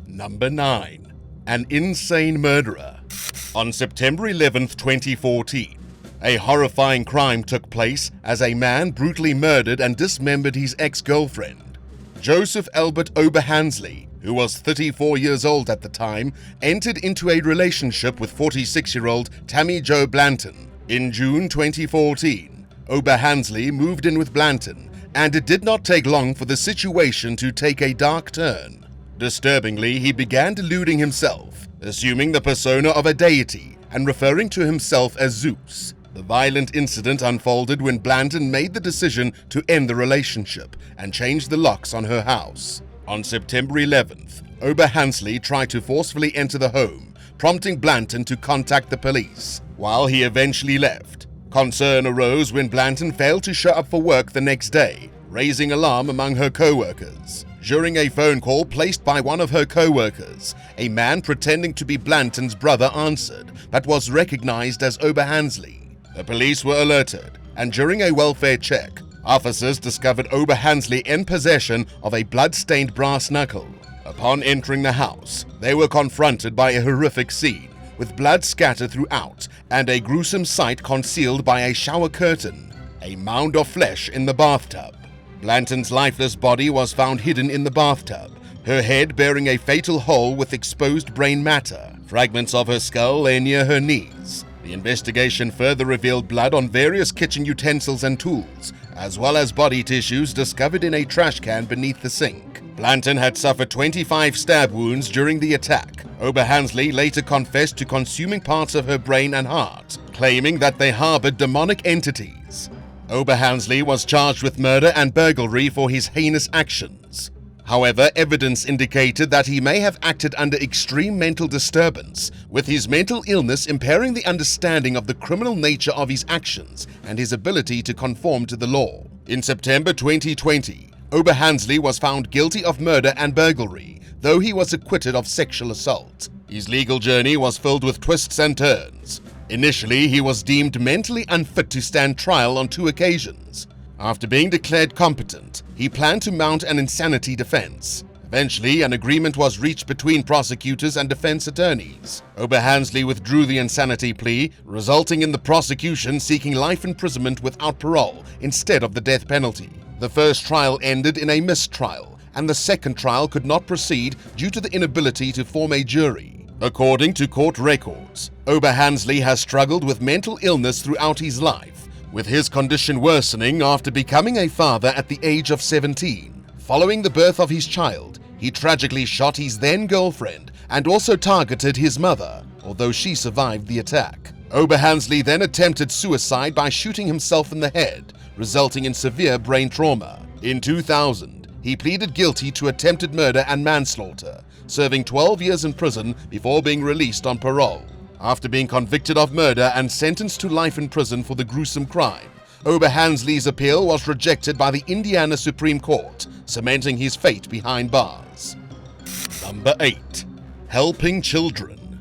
Number 9. An insane murderer. On September 11, 2014, a horrifying crime took place as a man brutally murdered and dismembered his ex-girlfriend. Joseph Albert Oberhansley, who was 34 years old at the time, entered into a relationship with 46-year-old Tammy Jo Blanton. In June 2014, Oberhansley moved in with Blanton, and it did not take long for the situation to take a dark turn. Disturbingly, he began deluding himself, assuming the persona of a deity and referring to himself as Zeus. The violent incident unfolded when Blanton made the decision to end the relationship and change the locks on her house. On September 11th, Oberhansley tried to forcefully enter the home, prompting Blanton to contact the police. While he eventually left, concern arose when Blanton failed to show up for work the next day, raising alarm among her co-workers. During a phone call placed by one of her co-workers, a man pretending to be Blanton's brother answered but was recognized as Oberhansley. The police were alerted, and during a welfare check, officers discovered Oberhansley in possession of a blood-stained brass knuckle. Upon entering the house, they were confronted by a horrific scene, with blood scattered throughout and a gruesome sight concealed by a shower curtain, a mound of flesh in the bathtub. Blanton's lifeless body was found hidden in the bathtub, her head bearing a fatal hole with exposed brain matter. Fragments of her skull lay near her knees. The investigation further revealed blood on various kitchen utensils and tools, as well as body tissues discovered in a trash can beneath the sink. Blanton had suffered 25 stab wounds during the attack. Oberhansley later confessed to consuming parts of her brain and heart, claiming that they harbored demonic entities. Oberhansley was charged with murder and burglary for his heinous actions. However, evidence indicated that he may have acted under extreme mental disturbance, with his mental illness impairing the understanding of the criminal nature of his actions and his ability to conform to the law. In September 2020, Oberhansley was found guilty of murder and burglary, though he was acquitted of sexual assault. His legal journey was filled with twists and turns. Initially, he was deemed mentally unfit to stand trial on 2 occasions. After being declared competent, he planned to mount an insanity defense. Eventually, an agreement was reached between prosecutors and defense attorneys. Oberhansley withdrew the insanity plea, resulting in the prosecution seeking life imprisonment without parole instead of the death penalty. The first trial ended in a mistrial, and the second trial could not proceed due to the inability to form a jury. According to court records, Oberhansley has struggled with mental illness throughout his life, with his condition worsening after becoming a father at the age of 17. Following the birth of his child, he tragically shot his then-girlfriend and also targeted his mother, although she survived the attack. Oberhansley then attempted suicide by shooting himself in the head, resulting in severe brain trauma. In 2000, he pleaded guilty to attempted murder and manslaughter, serving 12 years in prison before being released on parole. After being convicted of murder and sentenced to life in prison for the gruesome crime, Oberhansley's appeal was rejected by the Indiana Supreme Court, cementing his fate behind bars. Number 8. Helping children.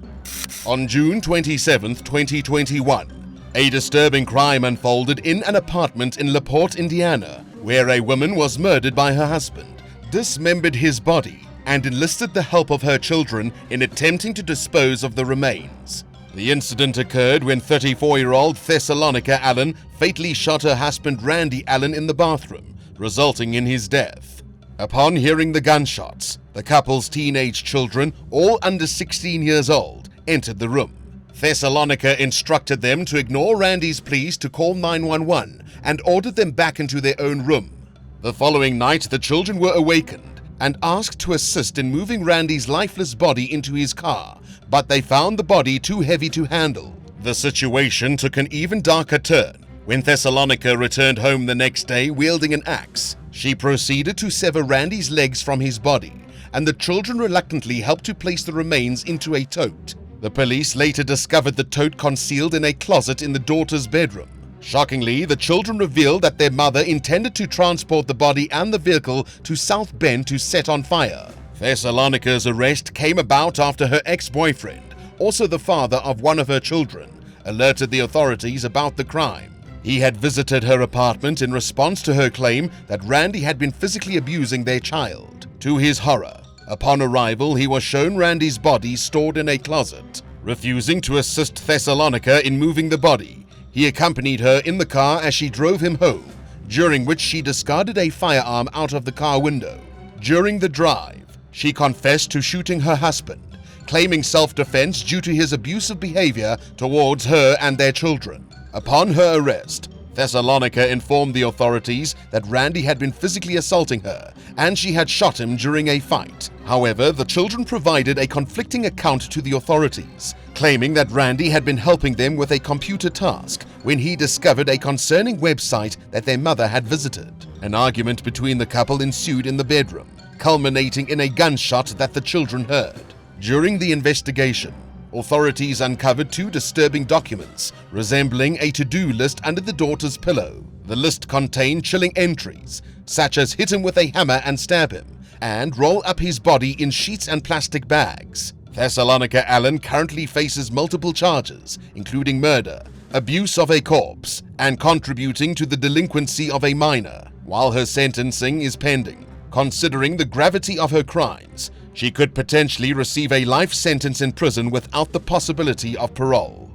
On June 27, 2021, a disturbing crime unfolded in an apartment in LaPorte, Indiana, where a woman was murdered by her husband, dismembered his body, and enlisted the help of her children in attempting to dispose of the remains. The incident occurred when 34-year-old Thessalonica Allen fatally shot her husband Randy Allen in the bathroom, resulting in his death. Upon hearing the gunshots, the couple's teenage children, all under 16 years old, entered the room. Thessalonica instructed them to ignore Randy's pleas to call 911 and ordered them back into their own room. The following night, the children were awakened and asked to assist in moving Randy's lifeless body into his car, but they found the body too heavy to handle. The situation took an even darker turn when Thessalonica returned home the next day wielding an axe. She proceeded to sever Randy's legs from his body, and the children reluctantly helped to place the remains into a tote. The police later discovered the tote concealed in a closet in the daughter's bedroom. Shockingly, the children revealed that their mother intended to transport the body and the vehicle to South Bend to set on fire. Thessalonica's arrest came about after her ex-boyfriend, also the father of one of her children, alerted the authorities about the crime. He had visited her apartment in response to her claim that Randy had been physically abusing their child. To his horror, Upon arrival, he was shown Randy's body stored in a closet. Refusing to assist Thessalonica in moving the body, he accompanied her in the car as she drove him home, during which she discarded a firearm out of the car window. During the drive, she confessed to shooting her husband, claiming self-defense due to his abusive behavior towards her and their children. Upon her arrest, Thessalonica informed the authorities that Randy had been physically assaulting her and she had shot him during a fight. However, the children provided a conflicting account to the authorities, claiming that Randy had been helping them with a computer task when he discovered a concerning website that their mother had visited. An argument between the couple ensued in the bedroom, culminating in a gunshot that the children heard. During the investigation, authorities uncovered 2 disturbing documents resembling a to-do list under the daughter's pillow. The list contained chilling entries, such as hit him with a hammer and stab him, and roll up his body in sheets and plastic bags. Thessalonica Allen currently faces multiple charges, including murder, abuse of a corpse, and contributing to the delinquency of a minor. While her sentencing is pending, considering the gravity of her crimes, she could potentially receive a life sentence in prison without the possibility of parole.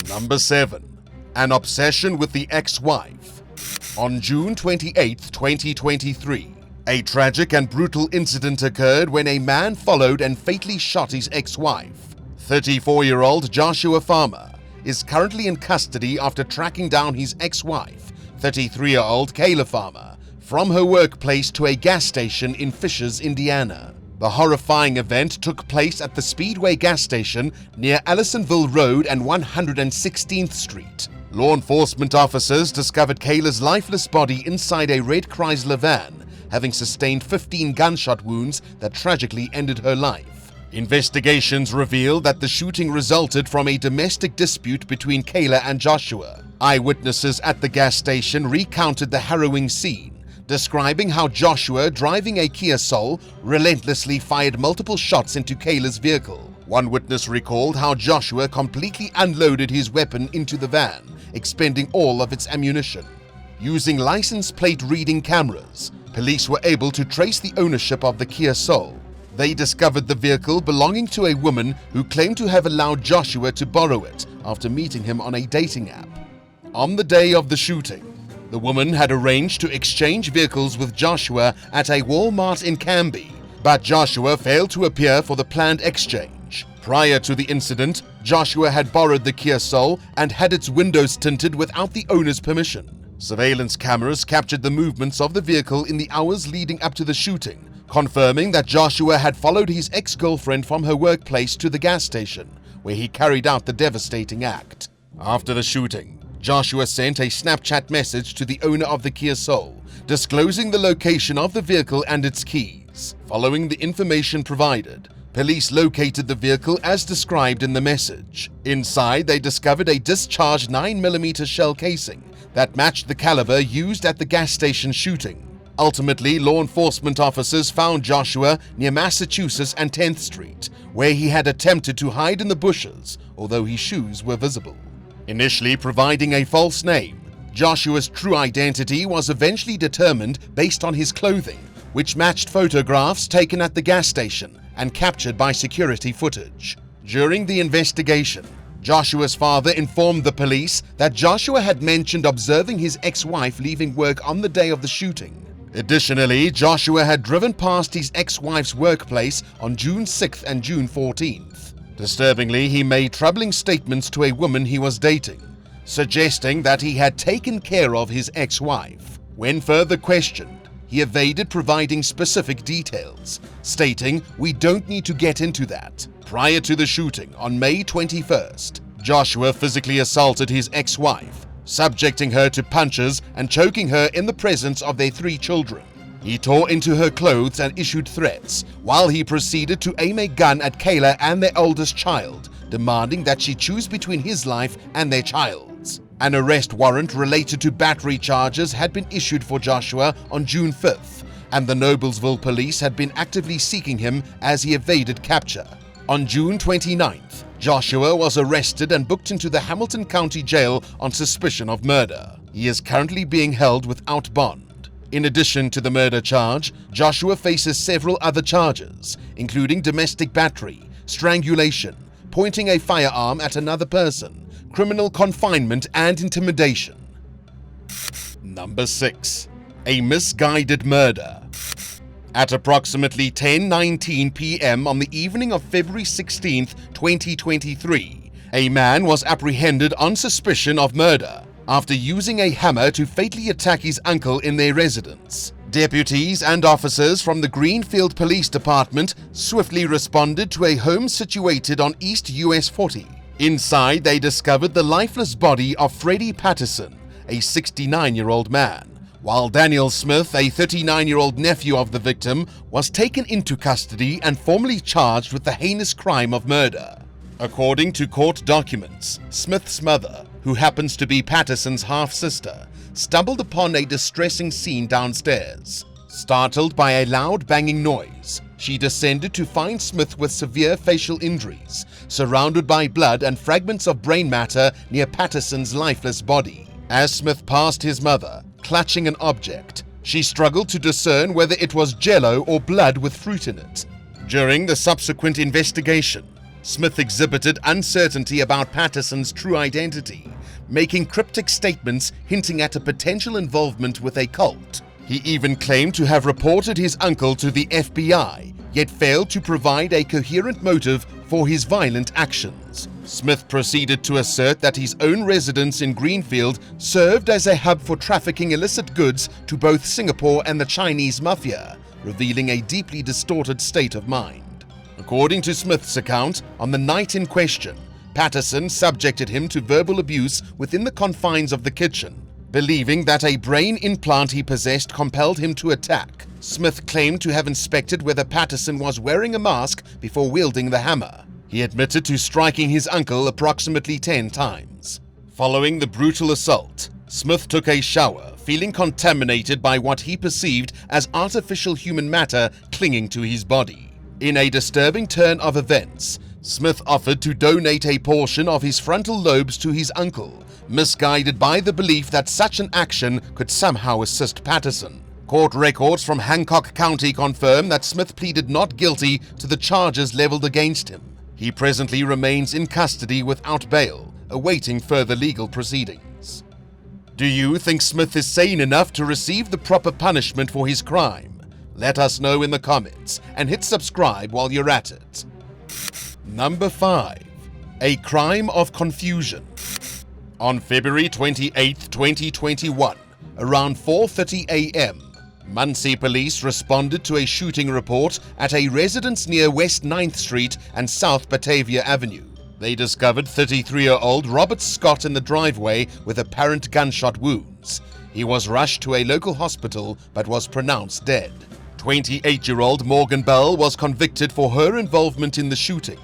Number 7. An obsession with the ex-wife. On June 28, 2023, a tragic and brutal incident occurred when a man followed and fatally shot his ex-wife. 34-year-old Joshua Farmer is currently in custody after tracking down his ex-wife, 33-year-old Kayla Farmer, from her workplace to a gas station in Fishers, Indiana. The horrifying event took place at the Speedway gas station near Allisonville Road and 116th Street. Law enforcement officers discovered Kayla's lifeless body inside a red Chrysler van, having sustained 15 gunshot wounds that tragically ended her life. Investigations revealed that the shooting resulted from a domestic dispute between Kayla and Joshua. Eyewitnesses at the gas station recounted the harrowing scene, describing how Joshua, driving a Kia Soul, relentlessly fired multiple shots into Kayla's vehicle. One witness recalled how Joshua completely unloaded his weapon into the van, expending all of its ammunition. Using license plate reading cameras, police were able to trace the ownership of the Kia Soul. They discovered the vehicle belonging to a woman who claimed to have allowed Joshua to borrow it after meeting him on a dating app. On the day of the shooting, the woman had arranged to exchange vehicles with Joshua at a Walmart in Canby, but Joshua failed to appear for the planned exchange. Prior to the incident, Joshua had borrowed the Kia Soul and had its windows tinted without the owner's permission. Surveillance cameras captured the movements of the vehicle in the hours leading up to the shooting, confirming that Joshua had followed his ex-girlfriend from her workplace to the gas station, where he carried out the devastating act. After the shooting, Joshua sent a Snapchat message to the owner of the Kia Soul, disclosing the location of the vehicle and its keys. Following the information provided, police located the vehicle as described in the message. Inside, they discovered a discharged 9mm shell casing that matched the caliber used at the gas station shooting. Ultimately, law enforcement officers found Joshua near Massachusetts and 10th Street, where he had attempted to hide in the bushes, although his shoes were visible. Initially providing a false name, Joshua's true identity was eventually determined based on his clothing, which matched photographs taken at the gas station and captured by security footage. During the investigation, Joshua's father informed the police that Joshua had mentioned observing his ex-wife leaving work on the day of the shooting. Additionally, Joshua had driven past his ex-wife's workplace on June 6th and June 14th. Disturbingly, he made troubling statements to a woman he was dating, suggesting that he had taken care of his ex-wife. When further questioned, he evaded providing specific details, stating, "We don't need to get into that." Prior to the shooting on May 21st, Joshua physically assaulted his ex-wife, subjecting her to punches and choking her in the presence of their 3 children. He tore into her clothes and issued threats, while he proceeded to aim a gun at Kayla and their oldest child, demanding that she choose between his life and their child's. An arrest warrant related to battery charges had been issued for Joshua on June 5th, and the Noblesville police had been actively seeking him as he evaded capture. On June 29th, Joshua was arrested and booked into the Hamilton County Jail on suspicion of murder. He is currently being held without bond. In addition to the murder charge, Joshua faces several other charges, including domestic battery, strangulation, pointing a firearm at another person, criminal confinement, and intimidation. Number 6. A misguided murder. At approximately 10:19 p.m. on the evening of February 16, 2023, a man was apprehended on suspicion of murder after using a hammer to fatally attack his uncle in their residence. Deputies and officers from the Greenfield Police Department swiftly responded to a home situated on East US 40. Inside, they discovered the lifeless body of Freddie Patterson, a 69-year-old man, while Daniel Smith, a 39-year-old nephew of the victim, was taken into custody and formally charged with the heinous crime of murder. According to court documents, Smith's mother, who happens to be Patterson's half-sister, stumbled upon a distressing scene downstairs. Startled by a loud banging noise, she descended to find Smith with severe facial injuries, surrounded by blood and fragments of brain matter near Patterson's lifeless body. As Smith passed his mother, clutching an object, she struggled to discern whether it was jello or blood with fruit in it. During the subsequent investigation, Smith exhibited uncertainty about Patterson's true identity, making cryptic statements hinting at a potential involvement with a cult. He even claimed to have reported his uncle to the FBI, yet failed to provide a coherent motive for his violent actions. Smith proceeded to assert that his own residence in Greenfield served as a hub for trafficking illicit goods to both Singapore and the Chinese mafia, revealing a deeply distorted state of mind. According to Smith's account, on the night in question, Patterson subjected him to verbal abuse within the confines of the kitchen. Believing that a brain implant he possessed compelled him to attack, Smith claimed to have inspected whether Patterson was wearing a mask before wielding the hammer. He admitted to striking his uncle approximately 10 times. Following the brutal assault, Smith took a shower, feeling contaminated by what he perceived as artificial human matter clinging to his body. In a disturbing turn of events, Smith offered to donate a portion of his frontal lobes to his uncle, misguided by the belief that such an action could somehow assist Patterson. Court records from Hancock County confirm that Smith pleaded not guilty to the charges leveled against him. He presently remains in custody without bail, awaiting further legal proceedings. Do you think Smith is sane enough to receive the proper punishment for his crime? Let us know in the comments and hit subscribe while you're at it. Number 5. A crime of confusion. On February 28, 2021, around 4:30 a.m., Muncie police responded to a shooting report at a residence near West 9th Street and South Batavia Avenue. They discovered 33-year-old Robert Scott in the driveway with apparent gunshot wounds. He was rushed to a local hospital but was pronounced dead. 28-year-old Morgan Bell was convicted for her involvement in the shooting.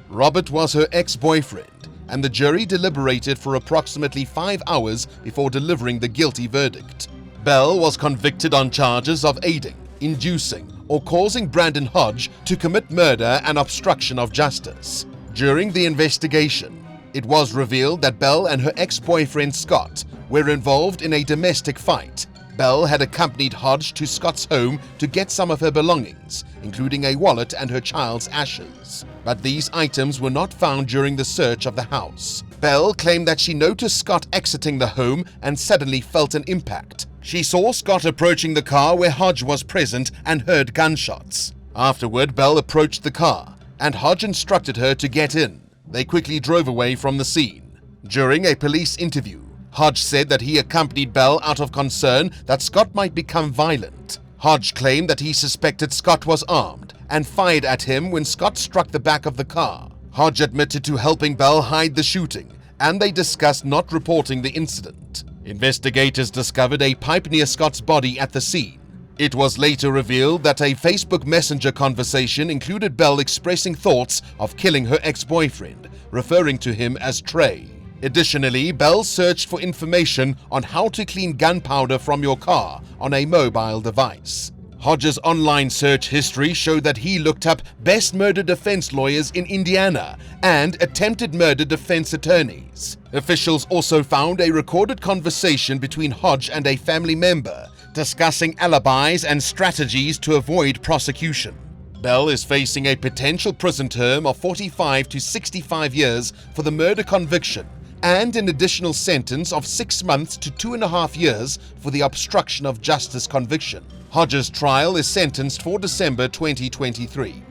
Robert was her ex-boyfriend, and the jury deliberated for approximately 5 hours before delivering the guilty verdict. Bell was convicted on charges of aiding, inducing, or causing Brandon Hodge to commit murder and obstruction of justice. During the investigation, it was revealed that Bell and her ex-boyfriend Scott were involved in a domestic fight. Bell had accompanied Hodge to Scott's home to get some of her belongings, including a wallet and her child's ashes. But these items were not found during the search of the house. Bell claimed that she noticed Scott exiting the home and suddenly felt an impact. She saw Scott approaching the car where Hodge was present and heard gunshots. Afterward, Bell approached the car, and Hodge instructed her to get in. They quickly drove away from the scene. During a police interview, Hodge said that he accompanied Bell out of concern that Scott might become violent. Hodge claimed that he suspected Scott was armed and fired at him when Scott struck the back of the car. Hodge admitted to helping Bell hide the shooting, and they discussed not reporting the incident. Investigators discovered a pipe near Scott's body at the scene. It was later revealed that a Facebook Messenger conversation included Bell expressing thoughts of killing her ex-boyfriend, referring to him as Trey. Additionally, Bell searched for information on how to clean gunpowder from your car on a mobile device. Hodge's online search history showed that he looked up best murder defense lawyers in Indiana and attempted murder defense attorneys. Officials also found a recorded conversation between Hodge and a family member discussing alibis and strategies to avoid prosecution. Bell is facing a potential prison term of 45 to 65 years for the murder conviction and an additional sentence of 6 months to 2.5 years for the obstruction of justice conviction. Hodges' trial is sentenced for December 2023.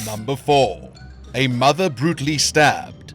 Number 4. A mother brutally stabbed.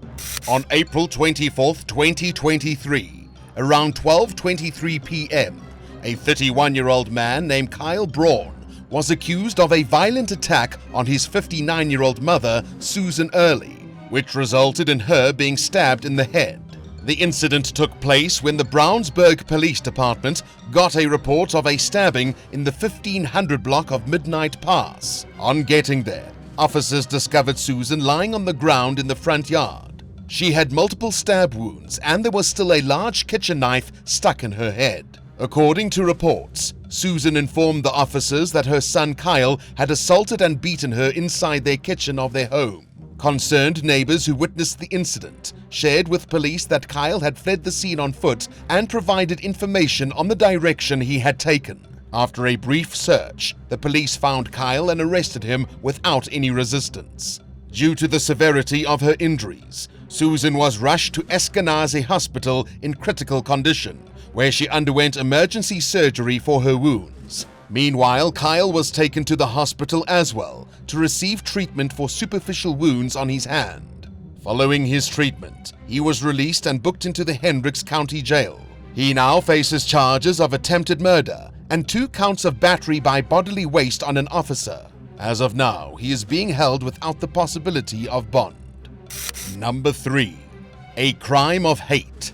On April 24, 2023, around 12:23 p.m., a 31-year-old man named Kyle Braun was accused of a violent attack on his 59-year-old mother, Susan Early, which resulted in her being stabbed in the head. The incident took place when the Brownsburg Police Department got a report of a stabbing in the 1500 block of Midnight Pass. On getting there, officers discovered Susan lying on the ground in the front yard. She had multiple stab wounds and there was still a large kitchen knife stuck in her head. According to reports, Susan informed the officers that her son Kyle had assaulted and beaten her inside their kitchen of their home. Concerned neighbors who witnessed the incident shared with police that Kyle had fled the scene on foot and provided information on the direction he had taken. After a brief search, the police found Kyle and arrested him without any resistance. Due to the severity of her injuries, Susan was rushed to Eskenazi Hospital in critical condition, where she underwent emergency surgery for her wounds. Meanwhile, Kyle was taken to the hospital as well to receive treatment for superficial wounds on his hand. Following his treatment, he was released and booked into the Hendricks County Jail. He now faces charges of attempted murder and 2 counts of battery by bodily waste on an officer. As of now, he is being held without the possibility of bond. Number 3. A crime of hate.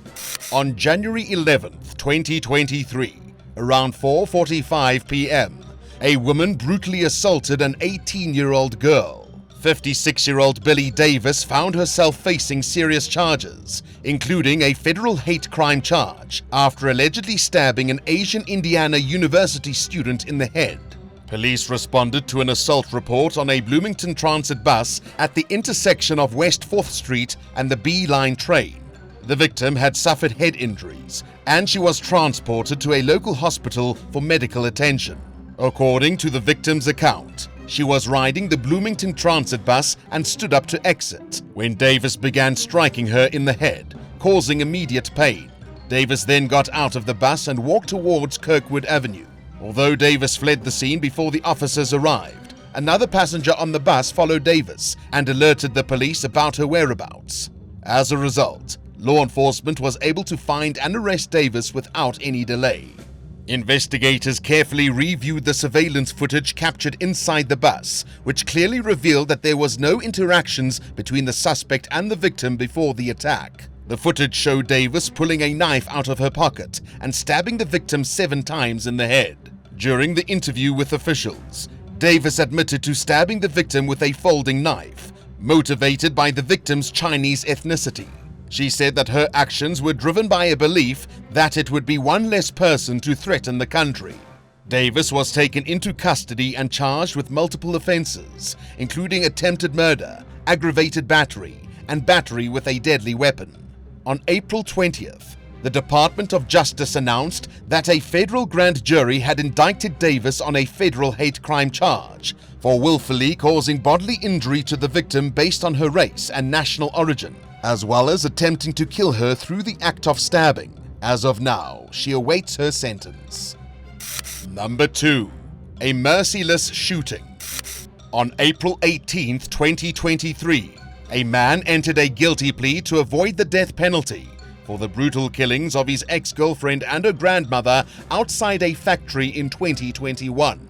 On January 11th, 2023, around 4:45 p.m., a woman brutally assaulted an 18-year-old girl. 56-year-old Billy Davis found herself facing serious charges, including a federal hate crime charge, after allegedly stabbing an Asian Indiana University student in the head. Police responded to an assault report on a Bloomington Transit bus at the intersection of West 4th Street and the B Line train. The victim had suffered head injuries, and she was transported to a local hospital for medical attention. According to the victim's account, she was riding the Bloomington Transit bus and stood up to exit when Davis began striking her in the head, causing immediate pain. Davis then got out of the bus and walked towards Kirkwood Avenue. Although Davis fled the scene before the officers arrived, another passenger on the bus followed Davis and alerted the police about her whereabouts. As a result, law enforcement was able to find and arrest Davis without any delay. Investigators carefully reviewed the surveillance footage captured inside the bus, which clearly revealed that there was no interactions between the suspect and the victim before the attack. The footage showed Davis pulling a knife out of her pocket and stabbing the victim 7 times in the head. During the interview with officials, Davis admitted to stabbing the victim with a folding knife, motivated by the victim's Chinese ethnicity. She said that her actions were driven by a belief that it would be one less person to threaten the country. Davis was taken into custody and charged with multiple offenses, including attempted murder, aggravated battery, and battery with a deadly weapon. On April 20th, the Department of Justice announced that a federal grand jury had indicted Davis on a federal hate crime charge for willfully causing bodily injury to the victim based on her race and national origin, as well as attempting to kill her through the act of stabbing. As of now, she awaits her sentence. Number 2. A Merciless Shooting. On April 18th, 2023, a man entered a guilty plea to avoid the death penalty for the brutal killings of his ex-girlfriend and her grandmother outside a factory in 2021.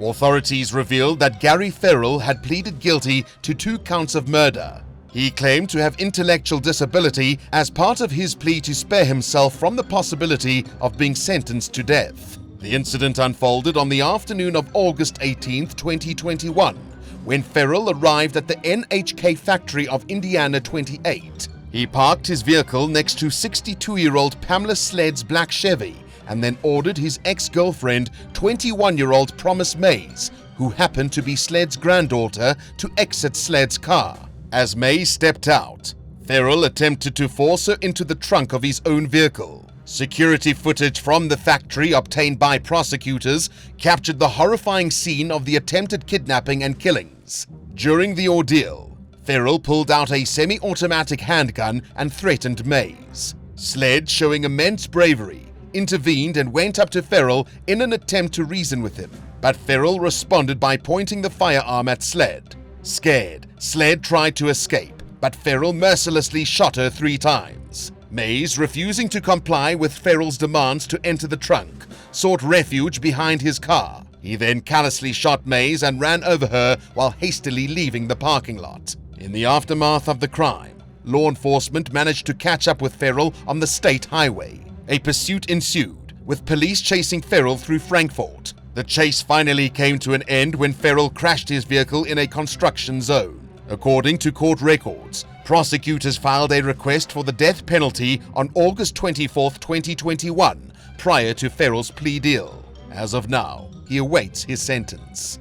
Authorities revealed that Gary Ferrell had pleaded guilty to 2 counts of murder. He claimed to have intellectual disability as part of his plea to spare himself from the possibility of being sentenced to death. The incident unfolded on the afternoon of August 18, 2021, when Ferrell arrived at the NHK factory of Indiana 28. He parked his vehicle next to 62-year-old Pamela Sled's black Chevy and then ordered his ex-girlfriend, 21-year-old Promise Mays, who happened to be Sled's granddaughter, to exit Sled's car. As May stepped out, Ferrell attempted to force her into the trunk of his own vehicle. Security footage from the factory obtained by prosecutors captured the horrifying scene of the attempted kidnapping and killings. During the ordeal, Ferrell pulled out a semi-automatic handgun and threatened Mays. Sled, showing immense bravery, intervened and went up to Ferrell in an attempt to reason with him, but Ferrell responded by pointing the firearm at Sled. Scared, Sled tried to escape, but Ferrell mercilessly shot her 3 times. Mays, refusing to comply with Ferrell's demands to enter the trunk, sought refuge behind his car. He then callously shot Mays and ran over her while hastily leaving the parking lot. In the aftermath of the crime, law enforcement managed to catch up with Ferrell on the state highway. A pursuit ensued, with police chasing Ferrell through Frankfort. The chase finally came to an end when Ferrell crashed his vehicle in a construction zone. According to court records, prosecutors filed a request for the death penalty on August 24, 2021, prior to Ferrell's plea deal. As of now, he awaits his sentence.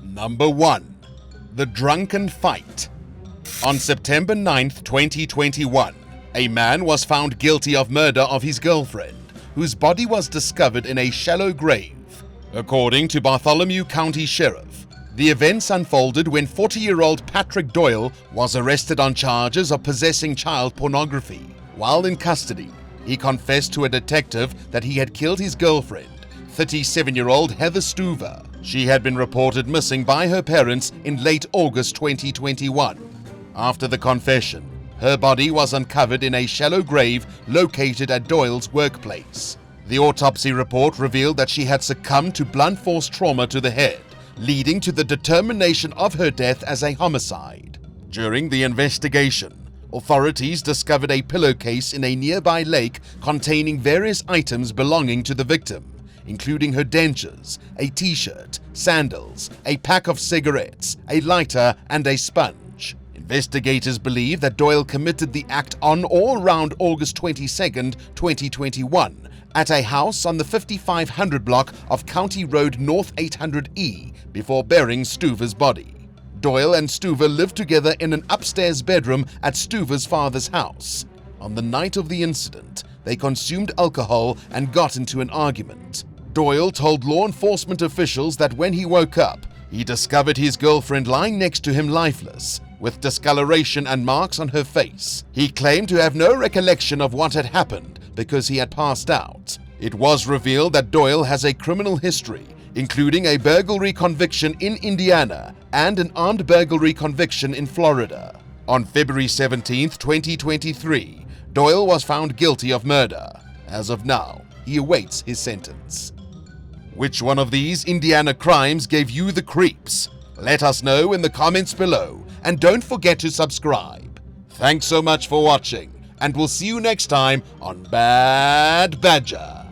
Number 1. The Drunken Fight. On September 9, 2021, a man was found guilty of murder of his girlfriend, whose body was discovered in a shallow grave. According to Bartholomew County Sheriff, the events unfolded when 40-year-old Patrick Doyle was arrested on charges of possessing child pornography. While in custody, he confessed to a detective that he had killed his girlfriend, 37-year-old Heather Stuver. She had been reported missing by her parents in late August 2021. After the confession, her body was uncovered in a shallow grave located at Doyle's workplace. The autopsy report revealed that she had succumbed to blunt force trauma to the head, leading to the determination of her death as a homicide. During the investigation, authorities discovered a pillowcase in a nearby lake containing various items belonging to the victim, including her dentures, a t-shirt, sandals, a pack of cigarettes, a lighter, and a sponge. Investigators believe that Doyle committed the act on or around August 22, 2021, at a house on the 5500 block of County Road North 800E before burying Stuver's body. Doyle and Stuver lived together in an upstairs bedroom at Stuver's father's house. On the night of the incident, they consumed alcohol and got into an argument. Doyle told law enforcement officials that when he woke up, he discovered his girlfriend lying next to him lifeless, with discoloration and marks on her face. He claimed to have no recollection of what had happened because he had passed out. It was revealed that Doyle has a criminal history, including a burglary conviction in Indiana and an armed burglary conviction in Florida. On February 17, 2023, Doyle was found guilty of murder. As of now, he awaits his sentence. Which one of these Indiana crimes gave you the creeps? Let us know in the comments below, and don't forget to subscribe. Thanks so much for watching, and we'll see you next time on Bad Badger.